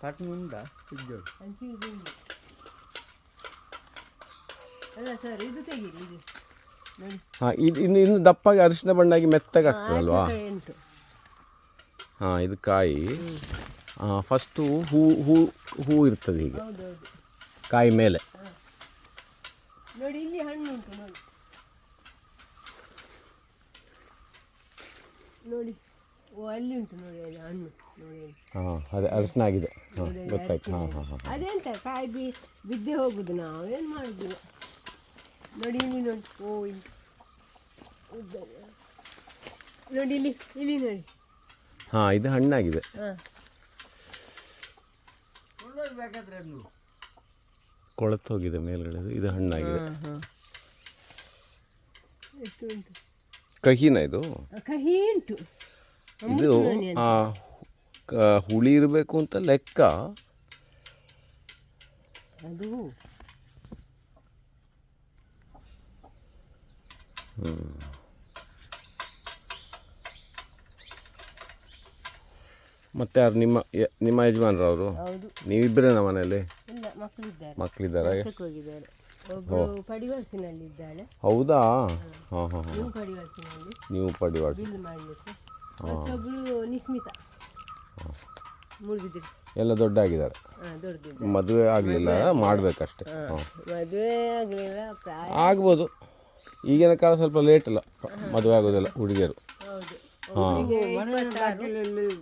cotton ಉಂಟಾ ಇದ್ದು ಅಲ್ಲ ಸರ್ ಇದು ತೆಗೀರಿ ಇದು ನೋಡಿ ಹಾಂ ಇದು ಇನ್ನು ದಪ್ಪಾಗಿ ಅರಿಶಿನ ಬಣ್ಣಾಗಿ ಮೆತ್ತಗೆ ಆಗ್ತದಲ್ವಾ ಉಂಟು ಹಾಂ ಇದು ಕಾಯಿ ಫಸ್ಟು ಹೂ ಇರ್ತದೆ ಹೀಗೆ ಹೌದೌದು ಕಾಯಿ ಮೇಲೆ ನೋಡಿ ಇಲ್ಲಿ ಹಣ್ಣು ಉಂಟು ನೋಡಿ ನೋಡಿ ಓ ಅಲ್ಲಿ ಉಂಟು ನೋಡಿ ಅದು ಹಣ್ಣು ನೋಡಿ ಹಾಂ ಅದೇ ಅರಿಶಿನ ಆಗಿದೆ ಹಾಂ ಗೊತ್ತಾಯ್ತು ಹಾಂ ಹಾಂ ಹಾಂ ಅದೆಂತ ಕಾಯಿ ಬಿದ್ದೆ ಹೋಗುದು ನಾವು ಏನು ಮಾಡುದಿಲ್ಲ ನೋಡಿ ಇಲ್ಲಿ ನೋಡಿ ಓ ಇಲ್ಲಿ ನೋಡಿ ಇಲ್ಲಿ ನೋಡಿ ಹಾಂ ಇದು ಹಣ್ಣಾಗಿದೆ ಹಾಂ ಬೇಕಾದ್ರೆ ಕೊಳೆತು ಹೋಗಿದೆ ಮೇಲ್ಗಡೆ ಇದು ಹಣ್ಣಾಗಿದೆ ಹಾಂ ಎಷ್ಟು ಉಂಟು ಕಹಿನ ಇದು ಕಹಿ ಉಂಟು ಇದು ಹುಳಿ ಇರಬೇಕು ಅಂತ ಲೆಕ್ಕ ಅದು ಮತ್ತೆ ಯಾರು ನಿಮ್ಮ ಯಜಮಾನ್ರವರು ಹೌದು ನೀವಿಬ್ಬರೇನ ಮನೆಯಲ್ಲಿ ಇಲ್ಲ ಮಕ್ಕಳಿದ್ದಾರೆ ಮಕ್ಕಳಿದ್ದಾರೆ ಕೆಲ್ಸಕ್ಕೆ ಹೋಗಿದ್ದಾರೆ ಒಬ್ಬಳು ಪಡಿವಲ್ಸಿನಲ್ಲಿದ್ದಾಳೆ ಹೌದಾ ಹಾಂ ಹಾಂ ಹಾಂ ನೀವು ಪಡಿವಲ್ಸಿನಲ್ಲಿ ನೀವು ಪಡಿವಾಡ ಬಿಲ್ ಮಾಡಲಿಕ್ಕೆ ಮತ್ತೊಬ್ಬಳು ನಿಸ್ಮಿತಾ ಮುಳುಗಿದ್ರಿ ಎಲ್ಲ ದೊಡ್ಡ ಆಗಿದ್ದಾರೆ ಹಾಂ ದೊಡ್ಡದಿದ್ದ ಮದುವೆ ಆಗಲಿಲ್ಲ ಮಾಡಬೇಕಷ್ಟೆ ಹಾಂ ಮದುವೆ ಆಗಲಿಲ್ಲ ಪ್ರಾಯ ಆಗ್ಬೋದು ಈಗಿನ ಕಾಲ ಸ್ವಲ್ಪ ಲೇಟ್ ಅಲ್ಲ ಮದುವೆ ಆಗೋದಿಲ್ಲ ಹುಡುಗಿಯರು ಹೌದು ಹಾಂ ಒಬ್ರಿಗೆ 26